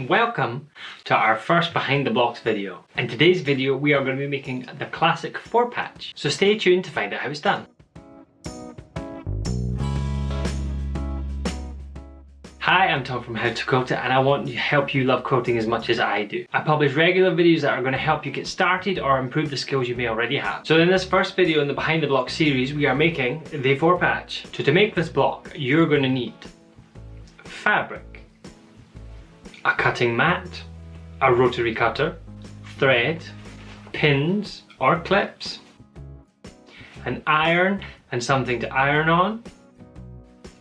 Welcome to our first behind the blocks video. In today's video we are going to be making the classic 4-patch, so stay tuned to find out how it's done. Hi, I'm Tom from How to Quilt It, and I want to help you love quilting as much as I do. I publish regular videos that are going to help you get started or improve the skills you may already have. So in this first video in the behind the block series we are making the 4-patch. So to make this block you're going to need fabric, a cutting mat, a rotary cutter, thread, pins or clips, an iron and something to iron on,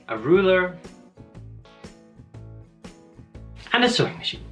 a ruler, and a sewing machine.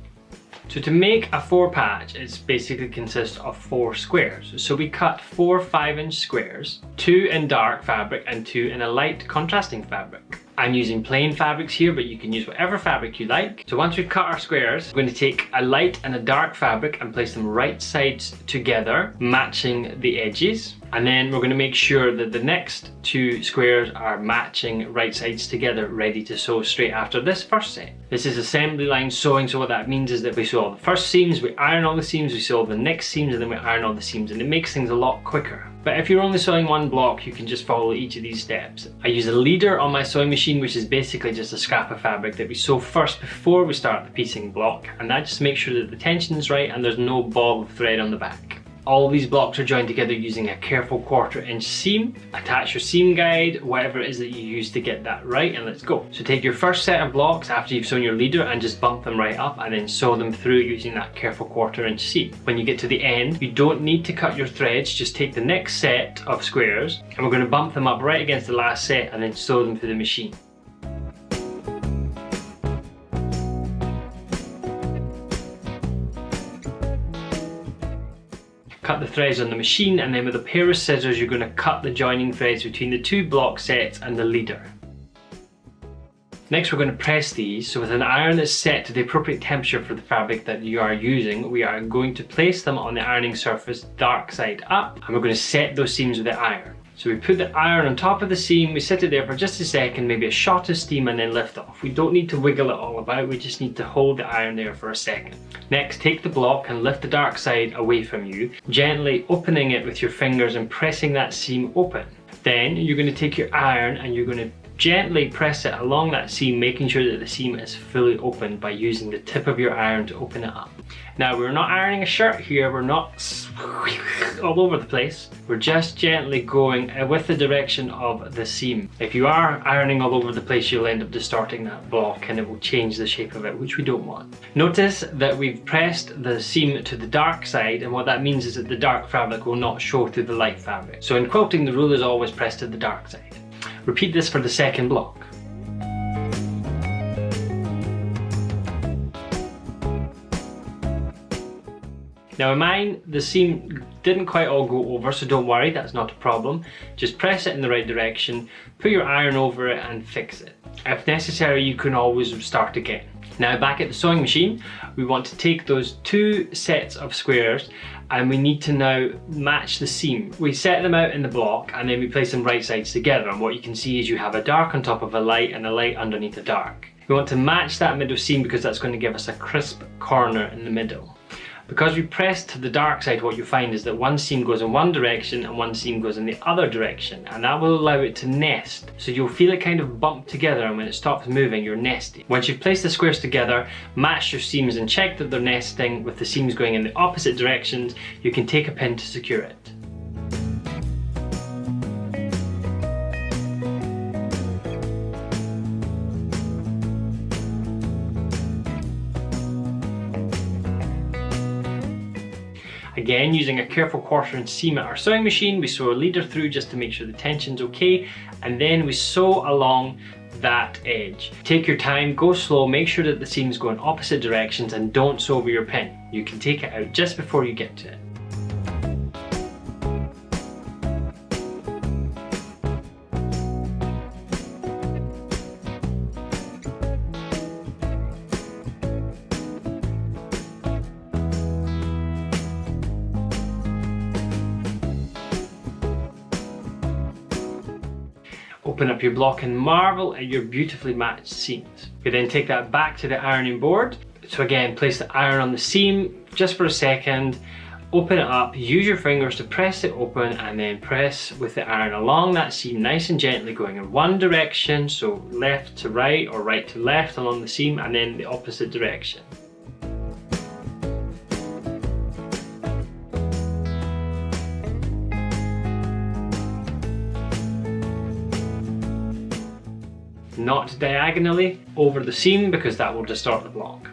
So to make a 4-patch, it basically consists of 4 squares. So we cut 4 5-inch squares, 2 in dark fabric and 2 in a light contrasting fabric. I'm using plain fabrics here, but you can use whatever fabric you like. So once we've cut our squares, we're going to take a light and a dark fabric and place them right sides together, matching the edges. And then we're going to make sure that the next 2 squares are matching right sides together, ready to sew straight after this first set. This is assembly line sewing, so what that means is that we sew all the first seams, we iron all the seams, we sew all the next seams, and then we iron all the seams, and it makes things a lot quicker. But if you're only sewing one block, you can just follow each of these steps. I use a leader on my sewing machine, which is basically just a scrap of fabric that we sew first before we start the piecing block, and that just makes sure that the tension is right and there's no ball of thread on the back. All these blocks are joined together using a careful 1/4 inch seam. Attach your seam guide, whatever it is that you use to get that right, and let's go. So take your first set of blocks after you've sewn your leader and just bump them right up and then sew them through using that careful 1/4 inch seam. When you get to the end, you don't need to cut your threads, just take the next set of squares and we're going to bump them up right against the last set and then sew them through the machine. Cut the threads on the machine, and then with a pair of scissors you're going to cut the joining threads between the 2 block sets and the leader. Next we're going to press these, so with an iron that's set to the appropriate temperature for the fabric that you are using, we are going to place them on the ironing surface dark side up, and we're going to set those seams with the iron. So we put the iron on top of the seam, we sit it there for just a second, maybe a shot of steam, and then lift off. We don't need to wiggle it all about, we just need to hold the iron there for a second. Next, take the block and lift the dark side away from you, gently opening it with your fingers and pressing that seam open. Then you're going to take your iron and you're going to gently press it along that seam, making sure that the seam is fully open by using the tip of your iron to open it up. Now we're not ironing a shirt here, we're not all over the place. We're just gently going with the direction of the seam. If you are ironing all over the place, you'll end up distorting that block and it will change the shape of it, which we don't want. Notice that we've pressed the seam to the dark side, and what that means is that the dark fabric will not show through the light fabric. So in quilting, the rule is always pressed to the dark side. Repeat this for the second block. Now in mine, the seam didn't quite all go over, so don't worry, that's not a problem. Just press it in the right direction, put your iron over it and fix it. If necessary, you can always start again. Now back at the sewing machine, we want to take those 2 sets of squares and we need to now match the seam. We set them out in the block and then we place them right sides together, and what you can see is you have a dark on top of a light and a light underneath a dark. We want to match that middle seam because that's going to give us a crisp corner in the middle. Because we press to the dark side, what you find is that one seam goes in one direction and one seam goes in the other direction, and that will allow it to nest. So you'll feel it kind of bump together, and when it stops moving, you're nesting. Once you've placed the squares together, match your seams and check that they're nesting with the seams going in the opposite directions. You can take a pin to secure it. Again, using a careful 1/4 inch seam at our sewing machine, we sew a leader through just to make sure the tension's okay, and then we sew along that edge. Take your time, go slow, make sure that the seams go in opposite directions, and don't sew over your pin. You can take it out just before you get to it. Open up your block and marvel at your beautifully matched seams. You then take that back to the ironing board, So again, place the iron on the seam just for a second, open it up, use your fingers to press it open, and then press with the iron along that seam nice and gently, going in one direction, so left to right or right to left along the seam, and then the opposite direction. Not diagonally over the seam, because that will distort the block.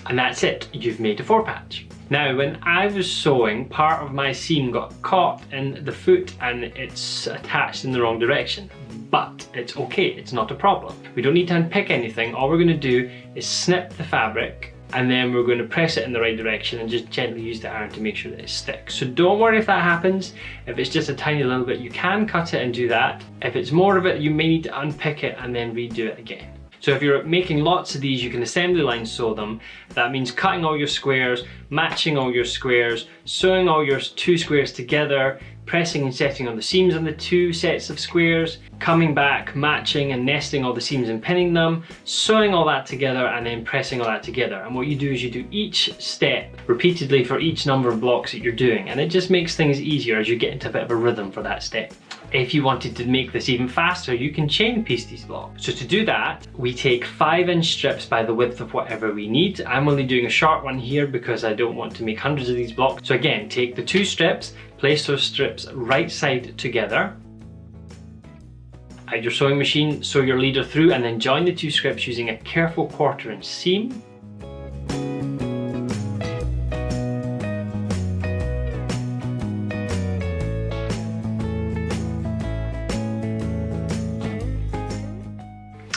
And that's it, you've made a 4-patch. Now, when I was sewing, part of my seam got caught in the foot and it's attached in the wrong direction. But it's okay, it's not a problem. We don't need to unpick anything. All we're going to do is snip the fabric, and then we're going to press it in the right direction and just gently use the iron to make sure that it sticks. So don't worry if that happens. If it's just a tiny little bit, you can cut it and do that. If it's more of it, you may need to unpick it and then redo it again. So if you're making lots of these, you can assembly line sew them. That means cutting all your squares, matching all your squares, sewing all your 2 squares together, pressing and setting on the seams on the 2 sets of squares, coming back, matching and nesting all the seams and pinning them, sewing all that together, and then pressing all that together. And what you do is you do each step repeatedly for each number of blocks that you're doing, and it just makes things easier as you get into a bit of a rhythm for that step. If you wanted to make this even faster, you can chain piece these blocks. So to do that, we take 5-inch strips by the width of whatever we need. I'm only doing a short one here because I don't want to make hundreds of these blocks. So again, take the 2 strips, place those strips right side together. At your sewing machine, sew your leader through and then join the 2 strips using a careful 1/4-inch seam.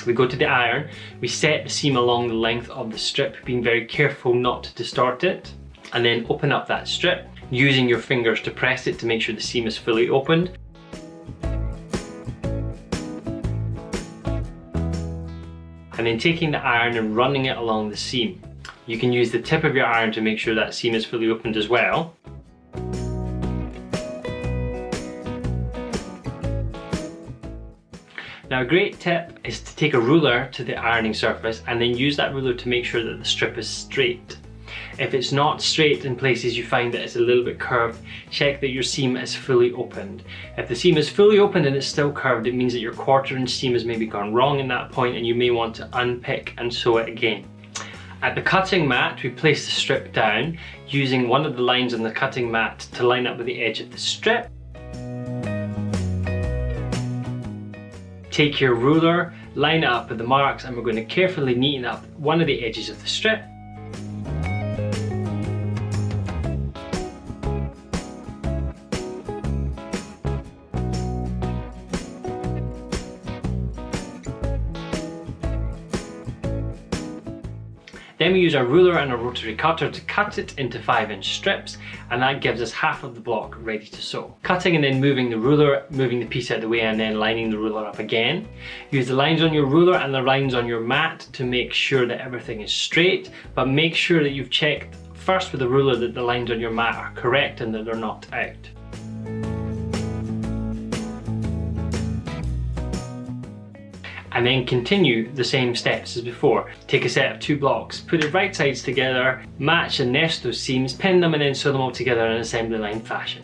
We go to the iron, we set the seam along the length of the strip, being very careful not to distort it, and then open up that strip, using your fingers to press it to make sure the seam is fully opened. And then taking the iron and running it along the seam. You can use the tip of your iron to make sure that seam is fully opened as well. Now, a great tip is to take a ruler to the ironing surface and then use that ruler to make sure that the strip is straight. If it's not straight in places you find that it's a little bit curved, check that your seam is fully opened. If the seam is fully opened and it's still curved, it means that your 1/4-inch seam has maybe gone wrong in that point and you may want to unpick and sew it again. At the cutting mat, we place the strip down using one of the lines on the cutting mat to line up with the edge of the strip. Take your ruler, line it up with the marks, and we're going to carefully neaten up one of the edges of the strip. Then we use our ruler and a rotary cutter to cut it into 5-inch strips, and that gives us half of the block ready to sew. Cutting and then moving the ruler, moving the piece out of the way, and then lining the ruler up again. Use the lines on your ruler and the lines on your mat to make sure that everything is straight, but make sure that you've checked first with the ruler that the lines on your mat are correct and that they're not out. And then continue the same steps as before. Take a set of 2 blocks, put the right sides together, match and nest those seams, pin them and then sew them all together in assembly line fashion.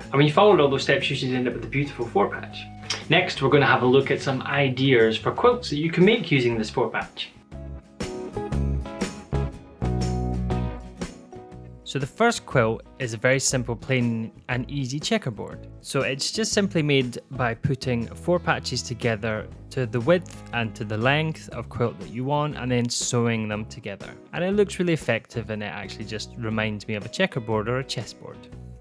And when you followed all those steps, you should end up with a beautiful 4-patch. Next, we're going to have a look at some ideas for quilts that you can make using this 4-patch. So the first quilt is a very simple, plain and easy checkerboard. So it's just simply made by putting 4 patches together to the width and to the length of quilt that you want, and then sewing them together. And it looks really effective, and it actually just reminds me of a checkerboard or a chessboard.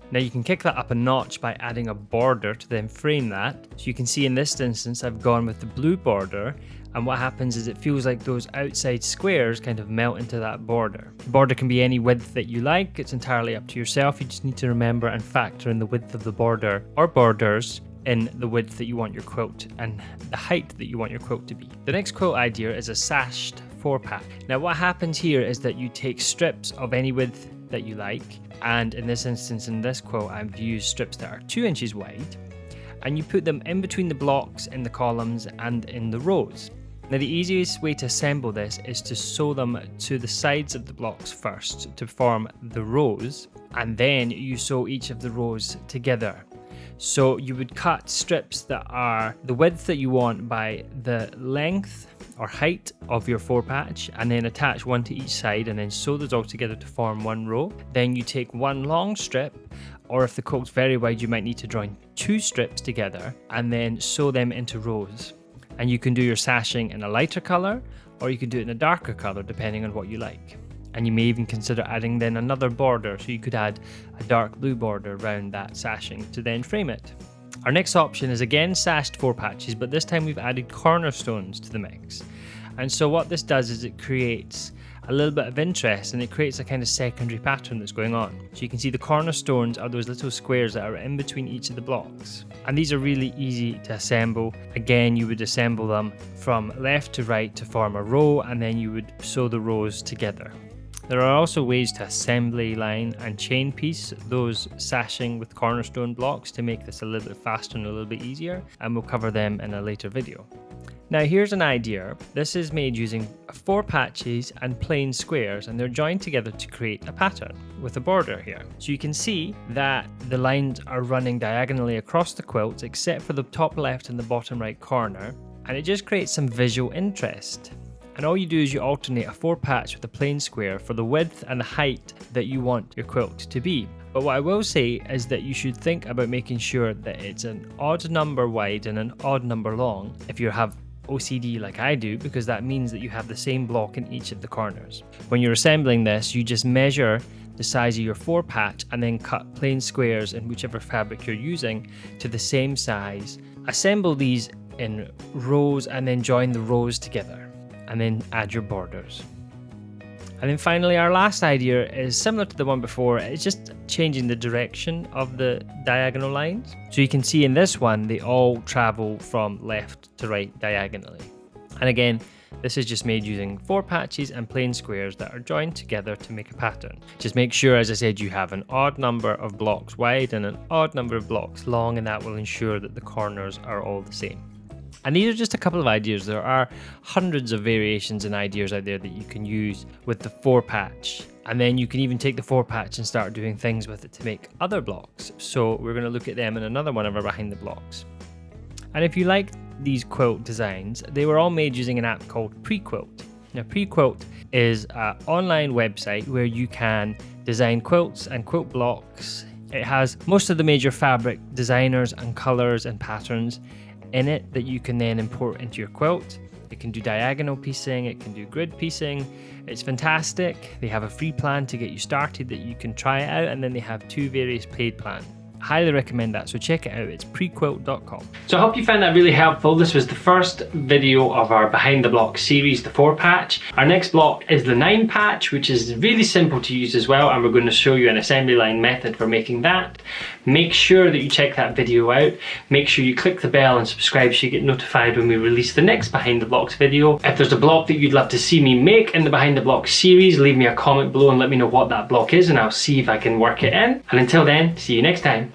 Now you can kick that up a notch by adding a border to then frame that. So you can see in this instance I've gone with the blue border, and what happens is it feels like those outside squares kind of melt into that border. The border can be any width that you like, it's entirely up to yourself. You just need to remember and factor in the width of the border or borders in the width that you want your quilt and the height that you want your quilt to be. The next quilt idea is a sashed 4-pack. Now what happens here is that you take strips of any width that you like. And in this instance, in this quilt, I've used strips that are 2 inches wide, and you put them in between the blocks, in the columns, and in the rows. Now, the easiest way to assemble this is to sew them to the sides of the blocks first to form the rows, and then you sew each of the rows together. So you would cut strips that are the width that you want by the length or height of your 4-patch, and then attach one to each side and then sew those all together to form one row. Then you take one long strip, or if the quilt's very wide, you might need to join 2 strips together and then sew them into rows. And you can do your sashing in a lighter colour, or you can do it in a darker colour depending on what you like. And you may even consider adding then another border, so you could add a dark blue border around that sashing to then frame it. Our next option is again sashed 4-patches, but this time we've added cornerstones to the mix. And so what this does is it creates a little bit of interest, and it creates a kind of secondary pattern that's going on. So you can see the cornerstones are those little squares that are in between each of the blocks. And these are really easy to assemble. Again, you would assemble them from left to right to form a row, and then you would sew the rows together. There are also ways to assembly line and chain piece those sashing with cornerstone blocks to make this a little bit faster and a little bit easier, and we'll cover them in a later video. Now here's an idea. This is made using 4 patches and plain squares, and they're joined together to create a pattern with a border here. So you can see that the lines are running diagonally across the quilt except for the top left and the bottom right corner, and it just creates some visual interest. And all you do is you alternate a 4-patch with a plain square for the width and the height that you want your quilt to be. But what I will say is that you should think about making sure that it's an odd number wide and an odd number long if you have OCD like I do, because that means that you have the same block in each of the corners. When you're assembling this, you just measure the size of your 4-patch and then cut plain squares in whichever fabric you're using to the same size. Assemble these in rows and then join the rows together, and then add your borders. And then finally, our last idea is similar to the one before. It's just changing the direction of the diagonal lines. So you can see in this one, they all travel from left to right diagonally. And again, this is just made using 4 patches and plain squares that are joined together to make a pattern. Just make sure, as I said, you have an odd number of blocks wide and an odd number of blocks long, and that will ensure that the corners are all the same. And these are just a couple of ideas. There are hundreds of variations and ideas out there that you can use with the 4-patch. And then you can even take the 4-patch and start doing things with it to make other blocks. So we're going to look at them in another one of our Behind the Blocks. And if you like these quilt designs, they were all made using an app called Prequilt. Now, Prequilt is an online website where you can design quilts and quilt blocks. It has most of the major fabric designers and colors and patterns in it that you can then import into your quilt. It can do diagonal piecing, it can do grid piecing. It's fantastic. They have a free plan to get you started that you can try it out, and then they have 2 various paid plans. Highly recommend that, so check it out. It's prequilt.com. So I hope you found that really helpful. This was the first video of our Behind the Block series, the 4-patch. Our next block is the 9-patch, which is really simple to use as well, and we're going to show you an assembly line method for making that. Make sure that you check that video out. Make sure you click the bell and subscribe so you get notified when we release the next Behind the Blocks video. If there's a block that you'd love to see me make in the Behind the Blocks series, leave me a comment below and let me know what that block is, and I'll see if I can work it in. And until then, see you next time.